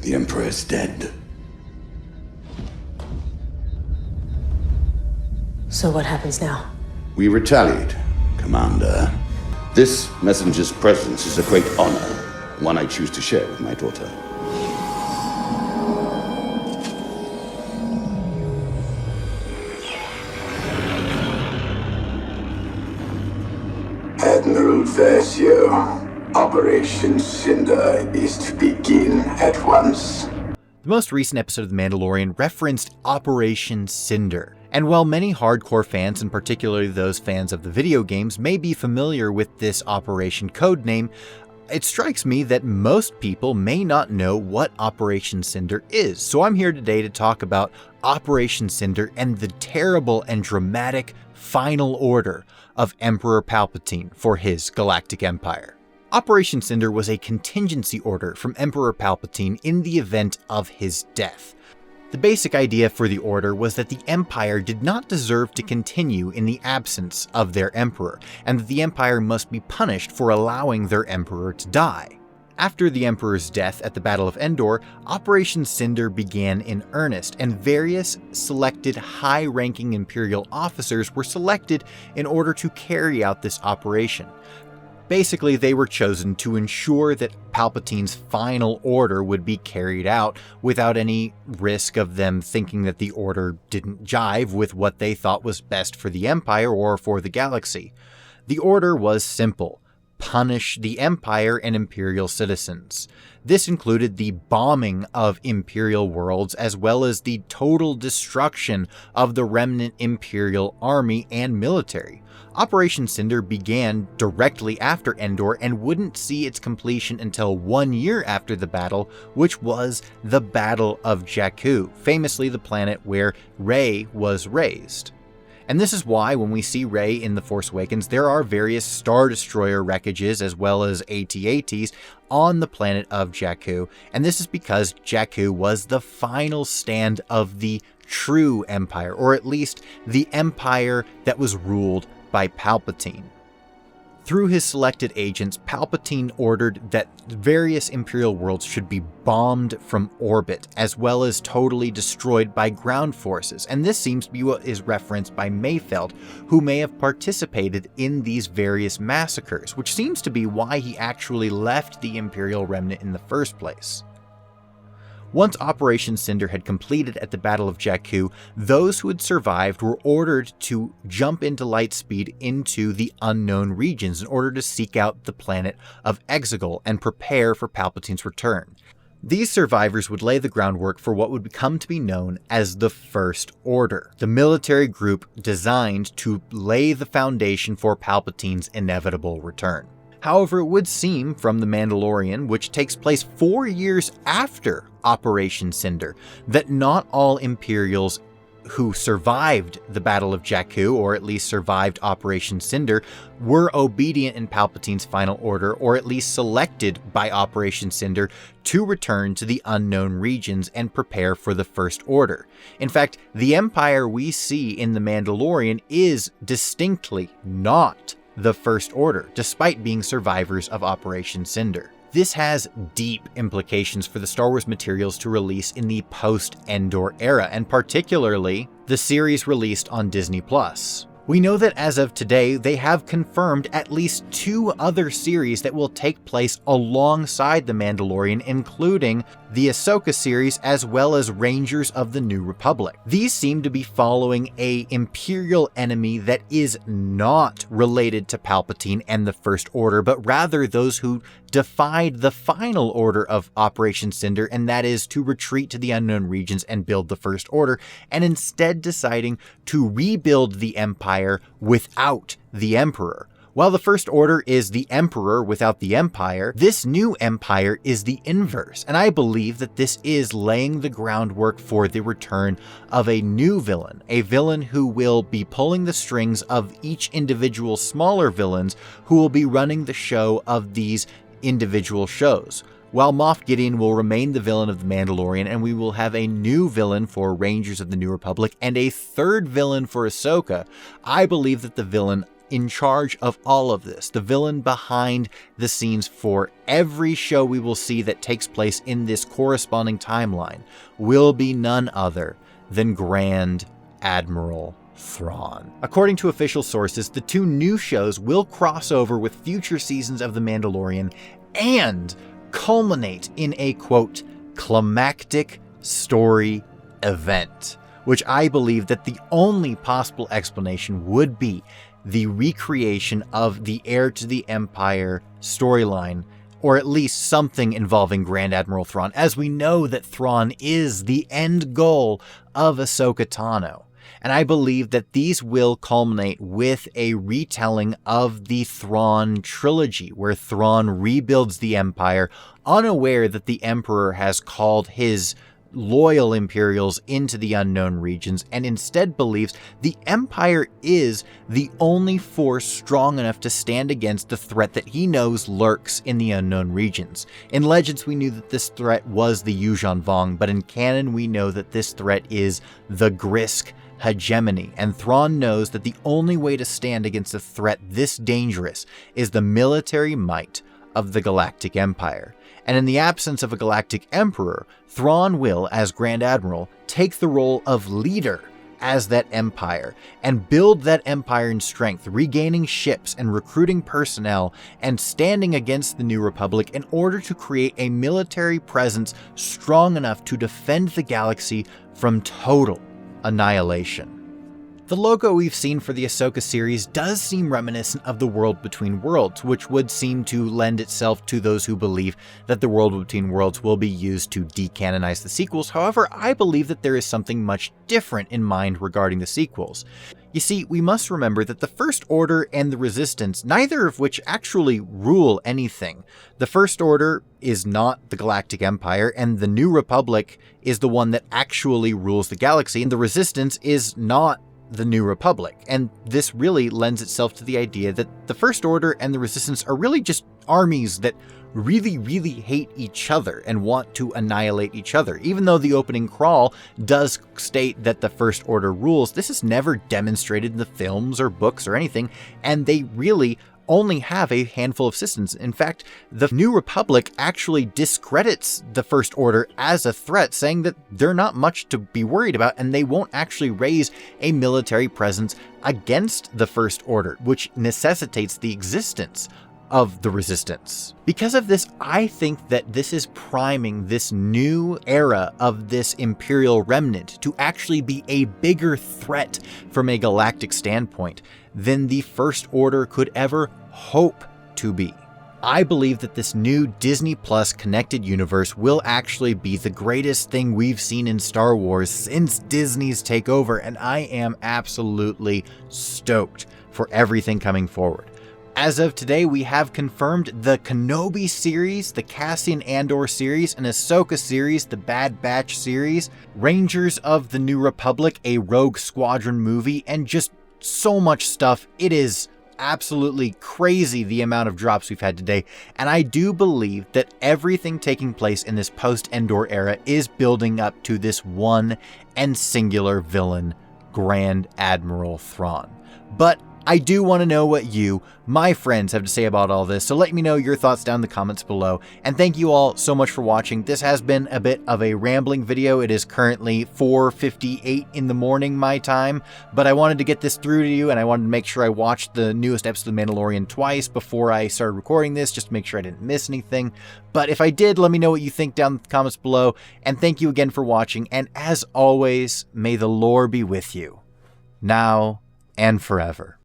The Emperor is dead. So what happens now? We retaliate, Commander. This messenger's presence is a great honor, one I choose to share with my daughter. Admiral Versio, Operation Cinder is to begin at once. The most recent episode of The Mandalorian referenced Operation Cinder, and while many hardcore fans, and particularly those fans of the video games, may be familiar with this Operation codename, it strikes me that most people may not know what Operation Cinder is. So I'm here today to talk about Operation Cinder and the terrible and dramatic final order of Emperor Palpatine for his galactic empire. Operation Cinder was a contingency order from Emperor Palpatine in the event of his death. The basic idea for the order was that the Empire did not deserve to continue in the absence of their Emperor, and that the Empire must be punished for allowing their Emperor to die. After the Emperor's death at the Battle of Endor, Operation Cinder began in earnest, and various selected high-ranking Imperial officers were selected in order to carry out this operation. Basically, they were chosen to ensure that Palpatine's final order would be carried out without any risk of them thinking that the order didn't jive with what they thought was best for the Empire or for the galaxy. The order was simple: punish the Empire and Imperial citizens. This included the bombing of Imperial worlds as well as the total destruction of the remnant Imperial army and military. Operation Cinder began directly after Endor and wouldn't see its completion until 1 year after the battle, which was the Battle of Jakku, famously the planet where Rey was raised. And this is why when we see Rey in The Force Awakens, there are various Star Destroyer wreckages as well as AT-ATs on the planet of Jakku, and this is because Jakku was the final stand of the true Empire, or at least the Empire that was ruled by Palpatine. Through his selected agents, Palpatine ordered that various Imperial worlds should be bombed from orbit, as well as totally destroyed by ground forces, and this seems to be what is referenced by Mayfeld, who may have participated in these various massacres, which seems to be why he actually left the Imperial remnant in the first place. Once Operation Cinder had completed at the Battle of Jakku, those who had survived were ordered to jump into light speed into the unknown regions in order to seek out the planet of Exegol and prepare for Palpatine's return. These survivors would lay the groundwork for what would become to be known as the First Order, the military group designed to lay the foundation for Palpatine's inevitable return. However, it would seem from The Mandalorian, which takes place 4 years after Operation Cinder, that not all Imperials who survived the Battle of Jakku, or at least survived Operation Cinder, were obedient in Palpatine's final order, or at least selected by Operation Cinder to return to the unknown regions and prepare for the First Order. In fact, the Empire we see in The Mandalorian is distinctly not the First Order, despite being survivors of Operation Cinder. This has deep implications for the Star Wars materials to release in the post-Endor era, and particularly the series released on Disney+. We know that as of today, they have confirmed at least 2 other series that will take place alongside The Mandalorian, including the Ahsoka series as well as Rangers of the New Republic. These seem to be following an Imperial enemy that is not related to Palpatine and the First Order, but rather those who defied the final order of Operation Cinder, and that is to retreat to the unknown regions and build the First Order, and instead deciding to rebuild the Empire without the Emperor. While the First Order is the Emperor without the Empire, this new Empire is the inverse, and I believe that this is laying the groundwork for the return of a new villain, a villain who will be pulling the strings of each individual smaller villains who will be running the show of these individual shows. While Moff Gideon will remain the villain of The Mandalorian, and we will have a new villain for Rangers of the New Republic and a third villain for Ahsoka, I believe that the villain in charge of all of this, the villain behind the scenes for every show we will see that takes place in this corresponding timeline, will be none other than Grand Admiral Thrawn. According to official sources, the two new shows will cross over with future seasons of The Mandalorian and culminate in a, quote, climactic story event, which I believe that the only possible explanation would be the recreation of the Heir to the Empire storyline, or at least something involving Grand Admiral Thrawn, as we know that Thrawn is the end goal of Ahsoka Tano. And I believe that these will culminate with a retelling of the Thrawn trilogy, where Thrawn rebuilds the Empire, unaware that the Emperor has called his loyal Imperials into the unknown regions, and instead believes the Empire is the only force strong enough to stand against the threat that he knows lurks in the unknown regions. In Legends, we knew that this threat was the Yuuzhan Vong, but in canon, we know that this threat is the Grisk hegemony, and Thrawn knows that the only way to stand against a threat this dangerous is the military might of the Galactic Empire. And in the absence of a Galactic Emperor, Thrawn will, as Grand Admiral, take the role of leader as that empire and build that empire in strength, regaining ships and recruiting personnel and standing against the New Republic in order to create a military presence strong enough to defend the galaxy from total annihilation. The logo we've seen for the Ahsoka series does seem reminiscent of the World Between Worlds, which would seem to lend itself to those who believe that the World Between Worlds will be used to decanonize the sequels. However, I believe that there is something much different in mind regarding the sequels. You see, we must remember that the First Order and the Resistance, neither of which actually rule anything. The First Order is not the Galactic Empire, and the New Republic is the one that actually rules the galaxy, and the Resistance is not the New Republic. And this really lends itself to the idea that the First Order and the Resistance are really just armies that really hate each other and want to annihilate each other. Even though the opening crawl does state that the First Order rules, this is never demonstrated in the films or books or anything, and they really only have a handful of citizens. In fact, the New Republic actually discredits the First Order as a threat, saying that they're not much to be worried about and they won't actually raise a military presence against the First Order, which necessitates the existence of the Resistance. Because of this, I think that this is priming this new era of this Imperial remnant to actually be a bigger threat from a galactic standpoint than the First Order could ever hope to be. I believe that this new Disney Plus connected universe will actually be the greatest thing we've seen in Star Wars since Disney's takeover, and I am absolutely stoked for everything coming forward. As of today, we have confirmed the Kenobi series, the Cassian Andor series, an Ahsoka series, the Bad Batch series, Rangers of the New Republic, a Rogue Squadron movie, and just so much stuff. It is absolutely crazy the amount of drops we've had today, and I do believe that everything taking place in this post-Endor era is building up to this one and singular villain, Grand Admiral Thrawn. But I do want to know what you, my friends, have to say about all this, so let me know your thoughts down in the comments below. And thank you all so much for watching. This has been a bit of a rambling video. It is currently 4:58 in the morning my time, but I wanted to get this through to you, and I wanted to make sure I watched the newest episode of The Mandalorian twice before I started recording this, just to make sure I didn't miss anything. But if I did, let me know what you think down in the comments below, and thank you again for watching, and as always, may the lore be with you, now and forever.